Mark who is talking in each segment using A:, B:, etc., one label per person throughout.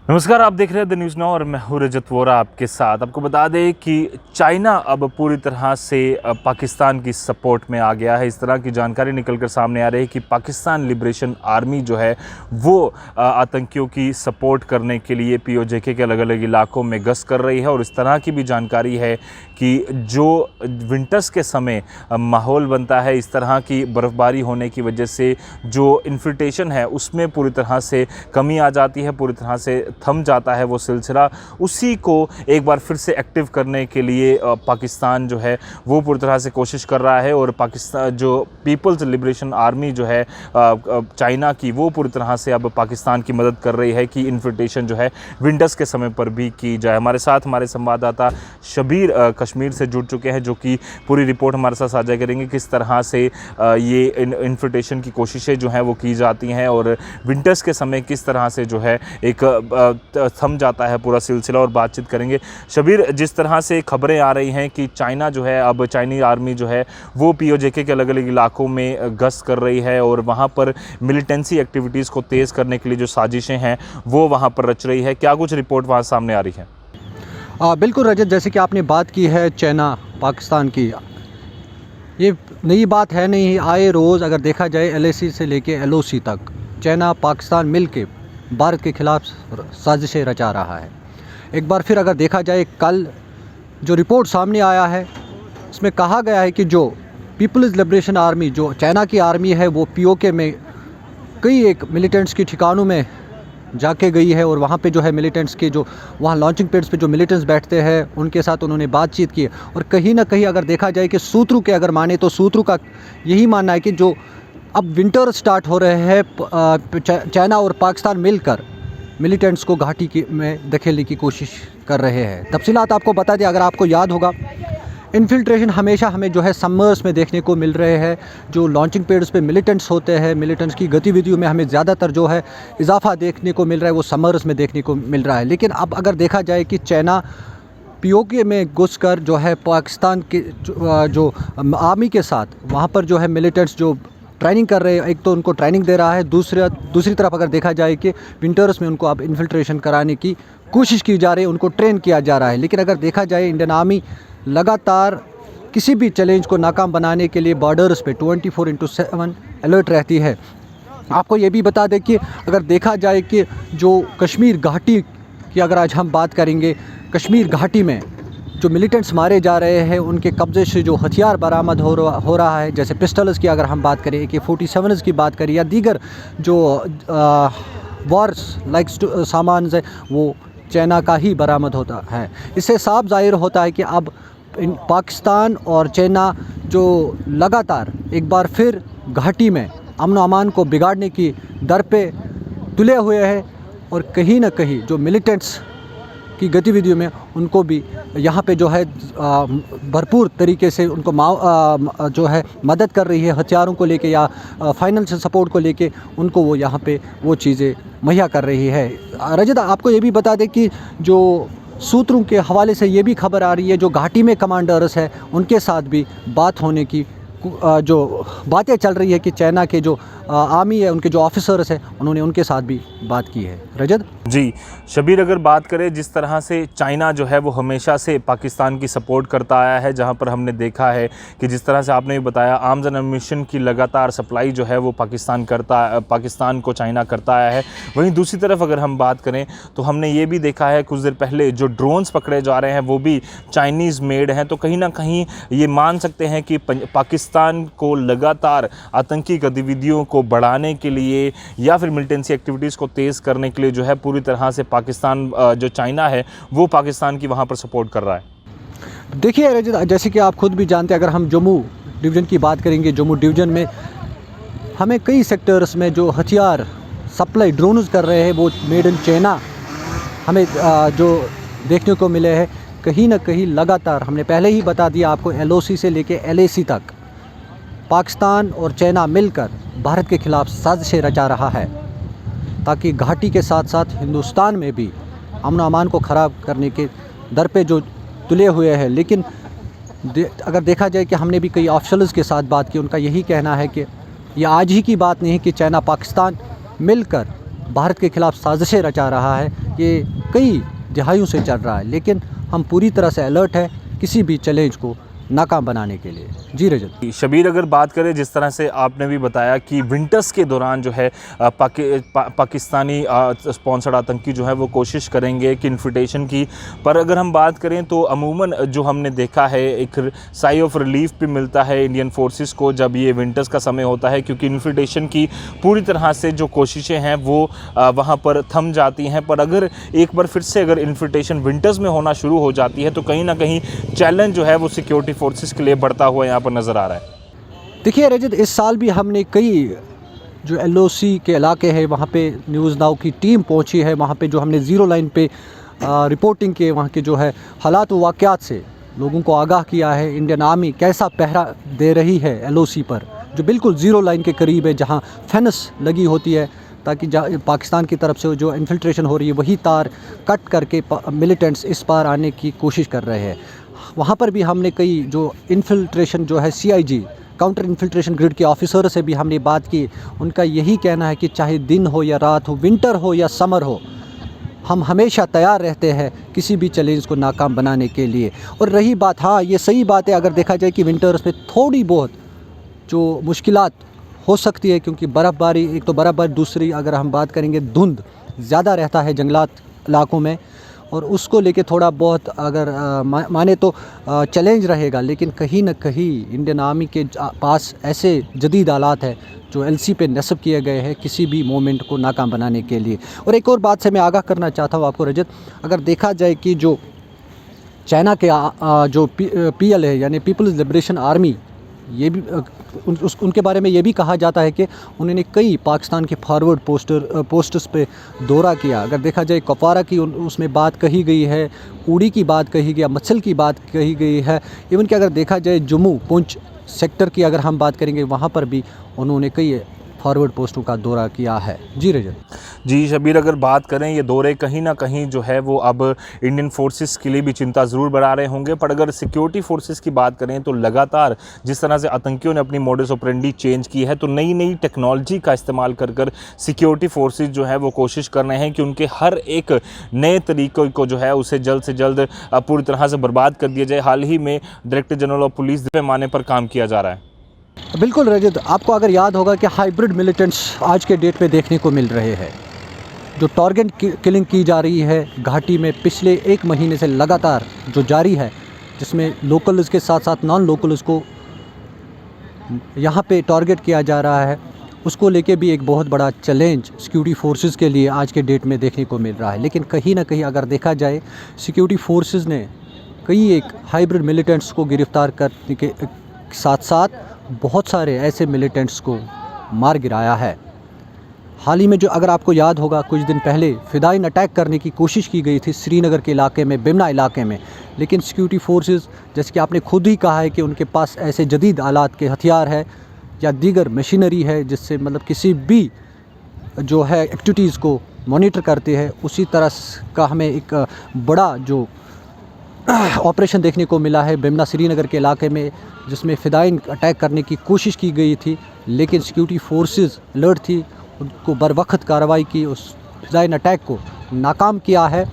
A: नमस्कार, आप देख रहे हैं द न्यूज़ नाउ और मैं हूं रजत वोरा आपके साथ। आपको बता दें कि चाइना अब पूरी तरह से पाकिस्तान की सपोर्ट में आ गया है। इस तरह की जानकारी निकलकर सामने आ रही है कि पाकिस्तान लिबरेशन आर्मी जो है वो आतंकियों की सपोर्ट करने के लिए पीओजेके के अलग अलग इलाकों में गश्त कर रही है। और इस तरह की भी जानकारी है कि जो विंटर्स के समय माहौल बनता है, इस तरह की बर्फ़बारी होने की वजह से जो इन्फिल्ट्रेशन है उसमें पूरी तरह से कमी आ जाती है, पूरी तरह से थम जाता है वो सिलसिला। उसी को एक बार फिर से एक्टिव करने के लिए पाकिस्तान जो है वो पूरी तरह से कोशिश कर रहा है। और पाकिस्तान जो पीपल्स लिबरेशन आर्मी जो है चाइना की, वो पूरी तरह से अब पाकिस्तान की मदद कर रही है कि इन्फिल्ट्रेशन जो है विंटर्स के समय पर भी की जाए। हमारे साथ हमारे संवाददाता शबीर कश्मीर से जुड़ चुके हैं, जो कि पूरी रिपोर्ट हमारे साथ साझा करेंगे किस तरह से ये इन्फिल्ट्रेशन की कोशिशें जो हैं वो की जाती हैं और विंटर्स के समय किस तरह से जो है एक थम जाता है पूरा सिलसिला। और बातचीत करेंगे। शबीर, जिस तरह से खबरें आ रही हैं कि चाइना जो है, अब चाइनीज़ आर्मी जो है वो पीओजेके के अलग अलग इलाकों में गश्त कर रही है और वहाँ पर मिलिटेंसी एक्टिविटीज़ को तेज़ करने के लिए जो साजिशें हैं वो वहाँ पर रच रही है, क्या कुछ रिपोर्ट वहाँ सामने आ रही है?
B: बिल्कुल रजत, जैसे कि आपने बात की है चाइना पाकिस्तान की, ये नई बात है नहीं। आए रोज़ अगर देखा जाए LAC से लेके LOC तक चाइना पाकिस्तान मिल के भारत के ख़िलाफ़ साजिशें रचा रहा है। एक बार फिर अगर देखा जाए, कल जो रिपोर्ट सामने आया है इसमें कहा गया है कि जो पीपल्स लिबरेशन आर्मी, जो चाइना की आर्मी है, वो POK में कई एक मिलिटेंट्स के ठिकानों में जाके गई है और वहाँ पे जो है मिलिटेंट्स के जो वहाँ लॉन्चिंग पैड्स पे जो मिलिटेंट्स बैठते हैं उनके साथ उन्होंने बातचीत की। और कहीं ना कहीं अगर देखा जाए कि सूत्रों के अगर माने तो सूत्रों का यही मानना है कि जो अब विंटर स्टार्ट हो रहे हैं, चाइना और पाकिस्तान मिलकर मिलिटेंट्स को घाटी की में धकेलने की कोशिश कर रहे हैं। तफसीलात आपको बता दें, अगर आपको याद होगा, इन्फिल्ट्रेशन हमेशा हमें जो है समर्स में देखने को मिल रहे हैं। जो लॉन्चिंग पैड्स पे मिलिटेंट्स होते हैं, मिलिटेंट्स की गतिविधियों में हमें ज़्यादातर जो है इजाफा देखने को मिल रहा है वो समर्स में देखने को मिल रहा है। लेकिन अब अगर देखा जाए कि चाइना POK में घुसकर जो है पाकिस्तान के जो आर्मी के साथ वहाँ पर जो है मिलिटेंट्स जो ट्रेनिंग कर रहे हैं, एक तो उनको ट्रेनिंग दे रहा है, दूसरी तरफ अगर देखा जाए कि विंटर्स में उनको अब इन्फिल्ट्रेशन कराने की कोशिश की जा रही है, उनको ट्रेन किया जा रहा है। लेकिन अगर देखा जाए, इंडियन आर्मी लगातार किसी भी चैलेंज को नाकाम बनाने के लिए बॉर्डर्स पे 24/7 अलर्ट रहती है। आपको ये भी बता दें कि अगर देखा जाए कि जो कश्मीर घाटी की अगर आज हम बात करेंगे, कश्मीर घाटी में जो मिलिटेंट्स मारे जा रहे हैं उनके कब्ज़े से जो हथियार बरामद हो रहा है, जैसे पिस्टल्स की अगर हम बात करें, AK-47 की बात करें या दीगर जो वॉर्स लाइक सामान है, वो चाइना का ही बरामद होता है। इससे साफ जाहिर होता है कि अब पाकिस्तान और चाइना जो लगातार एक बार फिर घाटी में अमन अमान को बिगाड़ने की दर पे तुले हुए हैं और कहीं ना कहीं जो मिलिटेंट्स की गतिविधियों में उनको भी यहाँ पे जो है भरपूर तरीके से उनको जो है मदद कर रही है, हथियारों को लेके या फाइनेंशियल सपोर्ट को लेके उनको वो यहाँ पे वो चीज़ें मुहैया कर रही है। रजत, आपको ये भी बता दें कि जो सूत्रों के हवाले से ये भी खबर आ रही है, जो घाटी में कमांडर्स है उनके साथ भी बात होने की जो बातें चल रही है कि चाइना के जो आर्मी है, उनके जो ऑफिसर्स हैं, उन्होंने उनके साथ भी बात की है। रजत
A: जी, शबीर, अगर बात करें जिस तरह से चाइना जो है वो हमेशा से पाकिस्तान की सपोर्ट करता आया है, जहां पर हमने देखा है कि जिस तरह से आपने भी बताया, आर्म्स एंड एम्यूनिशन की लगातार सप्लाई जो है वो पाकिस्तान को चाइना करता आया है। वहीं दूसरी तरफ अगर हम बात करें तो हमने ये भी देखा है कुछ देर पहले जो ड्रोन्स पकड़े जा रहे हैं वो भी चाइनीज़ मेड हैं। तो कहीं ना कहीं ये मान सकते हैं कि पाकिस्तान को लगातार आतंकी गतिविधियों को बढ़ाने के लिए या फिर मिलिटेंसी एक्टिविटीज़ को तेज़ करने के लिए जो है पूरी तरह से पाकिस्तान जो चाइना है वो पाकिस्तान की वहाँ पर सपोर्ट कर रहा है।
B: देखिए रजत, जैसे कि आप खुद भी जानते हैं, अगर हम जम्मू डिवीज़न की बात करेंगे, जम्मू डिवीज़न में हमें कई सेक्टर्स में जो हथियार सप्लाई ड्रोन्स कर रहे हैं वो मेड इन चाइना हमें जो देखने को मिले हैं। कहीं ना कहीं लगातार हमने पहले ही बता दिया आपको, LOC से लेके LAC तक पाकिस्तान और चाइना मिलकर भारत के ख़िलाफ़ साजिशें रचा रहा है ताकि घाटी के साथ साथ हिंदुस्तान में भी अमन अमान को ख़राब करने के दर पे जो तुले हुए हैं। लेकिन अगर देखा जाए कि हमने भी कई ऑफिशियल्स के साथ बात की, उनका यही कहना है कि ये आज ही की बात नहीं है कि चाइना पाकिस्तान मिलकर भारत के ख़िलाफ़ साजिशें रचा रहा है, ये कई दहाइयों से चल रहा है। लेकिन हम पूरी तरह से अलर्ट है किसी भी चैलेंज को नाकाम बनाने के लिए। जी रजत।
A: शबीर, अगर बात करें जिस तरह से आपने भी बताया कि विंटर्स के दौरान जो है पाकिस्तानी स्पॉन्सर्ड आतंकी जो है वो कोशिश करेंगे कि इन्फिल्ट्रेशन की, पर अगर हम बात करें तो अमूमन जो हमने देखा है एक साई ऑफ रिलीफ भी मिलता है इंडियन फोर्सेस को जब ये विंटर्स का समय होता है, क्योंकि इन्फिल्ट्रेशन की पूरी तरह से जो कोशिशें हैं वो वहाँ पर थम जाती हैं। पर अगर एक बार फिर से अगर इन्फिल्ट्रेशन विंटर्स में होना शुरू हो जाती है तो कहीं ना कहीं चैलेंज जो है वो सिक्योरिटी फोर्सेस के लिए बढ़ता हुआ यहाँ पर नज़र आ रहा है।
B: देखिए रजत, इस साल भी हमने कई जो LOC के इलाके हैं वहाँ पे न्यूज़ नाउ की टीम पहुँची है, वहाँ पे जो हमने ज़ीरो लाइन पे रिपोर्टिंग के वहाँ के जो है हालात व वाक़यात से लोगों को आगाह किया है। इंडियन आर्मी कैसा पहरा दे रही है LOC पर, जो बिल्कुल ज़ीरो लाइन के करीब है, जहाँ फेंस लगी होती है ताकि पाकिस्तान की तरफ से जो इन्फिल्ट्रेशन हो रही है वही तार कट करके मिलिटेंट्स इस पार आने की कोशिश कर रहे हैं। वहाँ पर भी हमने कई जो इन्फिल्ट्रेशन जो है CIG काउंटर इन्फिल्ट्रेशन ग्रिड के ऑफिसर से भी हमने बात की। उनका यही कहना है कि चाहे दिन हो या रात हो, विंटर हो या समर हो, हम हमेशा तैयार रहते हैं किसी भी चैलेंज को नाकाम बनाने के लिए। और रही बात, हाँ ये सही बात है, अगर देखा जाए कि विंटर्स में थोड़ी बहुत जो मुश्किलात हो सकती है, क्योंकि बर्फ़बारी, एक तो बर्फ़बारी, दूसरी अगर हम बात करेंगे धुंध ज़्यादा रहता है जंगलात इलाकों में, और उसको लेके थोड़ा बहुत अगर माने तो चैलेंज रहेगा। लेकिन कहीं ना कहीं इंडियन आर्मी के पास ऐसे जदीद आलात है जो LC पे नस्ब किए गए हैं किसी भी मोमेंट को नाकाम बनाने के लिए। और एक और बात से मैं आगाह करना चाहता हूँ आपको रजत, अगर देखा जाए कि जो चाइना के जो PL है यानी पीपल्स लिबरेशन आर्मी, ये भी उनके बारे में ये भी कहा जाता है कि उन्होंने कई पाकिस्तान के फॉरवर्ड पोस्टर्स पे दौरा किया। अगर देखा जाए कुपवारा की उसमें बात कही गई है, उड़ी की बात कही गई, मत्सल की बात कही गई है, इवन कि अगर देखा जाए जम्मू पुंछ सेक्टर की अगर हम बात करेंगे वहाँ पर भी उन्होंने कई फॉरवर्ड पोस्टों का दौरा किया है। जी रजत।
A: जी शबीर, अगर बात करें ये दौरे कहीं ना कहीं जो है वो अब इंडियन फोर्सेस के लिए भी चिंता ज़रूर बढ़ा रहे होंगे। पर अगर सिक्योरिटी फोर्सेस की बात करें तो लगातार जिस तरह से आतंकियों ने अपनी मोडस ऑपरेंडी चेंज की है, तो नई नई टेक्नोलॉजी का इस्तेमाल कर सिक्योरिटी फोर्सेस जो है वो कोशिश कर रहे हैं कि उनके हर एक नए तरीक़े को जो है उसे जल्द से जल्द पूरी तरह से बर्बाद कर दिया जाए। हाल ही में डायरेक्टर जनरल ऑफ पुलिस पैमाने पर काम किया जा रहा है।
B: बिल्कुल रजत, आपको अगर याद होगा कि हाइब्रिड मिलिटेंट्स आज के डेट में देखने को मिल रहे हैं। जो टारगेट किलिंग की जा रही है घाटी में पिछले 1 महीने से लगातार जो जारी है, जिसमें लोकल्स के साथ साथ नॉन लोकल्स को यहाँ पे टारगेट किया जा रहा है, उसको लेके भी एक बहुत बड़ा चैलेंज सिक्योरिटी फोर्सेस के लिए आज के डेट में देखने को मिल रहा है। लेकिन कहीं ना कहीं अगर देखा जाए सिक्योरिटी फोर्सेस ने कई एक हाइब्रिड मिलिटेंट्स को गिरफ़्तार करने के साथ साथ बहुत सारे ऐसे मिलिटेंट्स को मार गिराया है। हाल ही में जो अगर आपको याद होगा कुछ दिन पहले फ़िदाइन अटैक करने की कोशिश की गई थी श्रीनगर के इलाके में, बिमना इलाके में, लेकिन सिक्योरिटी फोर्सेस जैसे कि आपने खुद ही कहा है कि उनके पास ऐसे जदीद आलात के हथियार है या दीगर मशीनरी है जिससे मतलब किसी भी जो है एक्टिविटीज़ को मॉनिटर करते हैं। उसी तरह का हमें एक बड़ा जो ऑपरेशन देखने को मिला है बिमना श्रीनगर के इलाके में, जिसमें फ़िदाइन अटैक करने की कोशिश की गई थी, लेकिन सिक्योरिटी फोर्सेस अलर्ट थी, उनको बर वक्त कार्रवाई की, उस फ़िदाइन अटैक को नाकाम किया है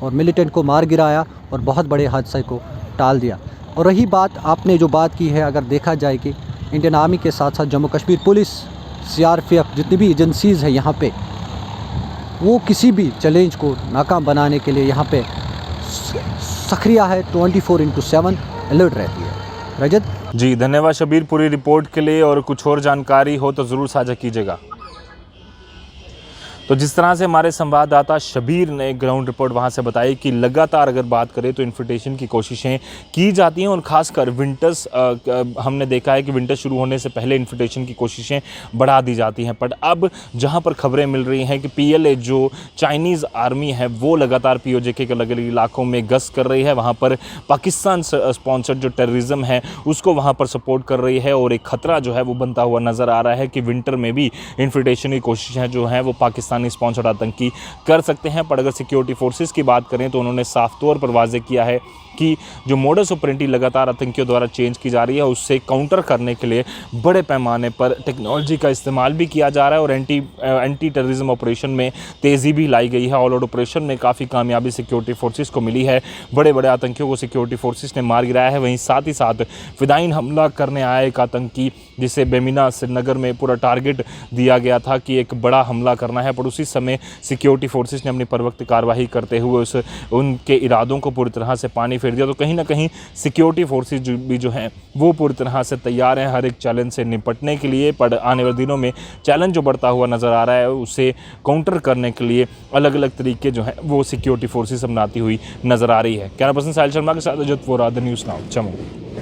B: और मिलिटेंट को मार गिराया और बहुत बड़े हादसे को टाल दिया। और रही बात आपने जो बात की है, अगर देखा जाए कि इंडियन आर्मी के साथ साथ जम्मू कश्मीर पुलिस, CRPF, जितनी भी एजेंसीज़ हैं यहाँ पे, वो किसी भी चैलेंज को नाकाम बनाने के लिए यहाँ पे सक्रिय है, 24/7 अलर्ट रहती है। रजत
A: जी धन्यवाद शबीर पूरी रिपोर्ट के लिए, और कुछ और जानकारी हो तो ज़रूर साझा कीजिएगा। तो जिस तरह से हमारे संवाददाता शबीर ने ग्राउंड रिपोर्ट वहां से बताई कि लगातार अगर बात करें तो इन्फिल्ट्रेशन की कोशिशें की जाती हैं, और ख़ासकर विंटर्स हमने देखा है कि विंटर शुरू होने से पहले इन्फिल्ट्रेशन की कोशिशें बढ़ा दी जाती हैं। पर अब जहां पर खबरें मिल रही हैं कि PLA जो चाइनीज़ आर्मी है वो लगातार POJK के अलग अलग इलाकों में गश्त कर रही है, वहाँ पर पाकिस्तान स्पॉन्सर्ड जो टेररिज्म है उसको वहाँ पर सपोर्ट कर रही है, और एक ख़तरा जो है वो बनता हुआ नज़र आ रहा है कि विंटर में भी इन्फिल्ट्रेशन की कोशिशें जो हैं वो पाकिस्तान स्पॉन्सर्ड आतंकी कर सकते हैं। पर अगर सिक्योरिटी फोर्सेस की बात करें तो उन्होंने साफ तौर पर वाज़ेह किया है कि जो मोडस ऑपरेंडी लगातार आतंकियों द्वारा चेंज की जा रही है, उससे काउंटर करने के लिए बड़े पैमाने पर टेक्नोलॉजी का इस्तेमाल भी किया जा रहा है और एंटी टेररिज्म ऑपरेशन में तेज़ी भी लाई गई है। ऑल आउट ऑपरेशन में काफ़ी कामयाबी सिक्योरिटी फोर्सेस को मिली है। बड़े बड़े आतंकियों को सिक्योरिटी फोर्सेस ने मार गिराया है। वहीं साथ ही साथ फिदाइन हमला करने आया एक आतंकी, जिसे बेमिना श्रीनगर में पूरा टारगेट दिया गया था कि एक बड़ा हमला करना है, पर उसी समय सिक्योरिटी फोर्सेस ने अपनी परवक्त कार्रवाई करते हुए उनके इरादों को पूरी तरह से पानी फेर दिया। तो कहीं ना कहीं सिक्योरिटी फोर्सेस जो हैं वो पूरी तरह से तैयार हैं हर एक चैलेंज से निपटने के लिए। पर आने वाले दिनों में चैलेंज जो बढ़ता हुआ नज़र आ रहा है, उसे काउंटर करने के लिए अलग अलग तरीके जो हैं वो सिक्योरिटी फोर्सेस अपनाती हुई नज़र आ रही है। कैमरा पर्सन साहिल शर्मा के साथ Ajat Vora, the news now, Jammu.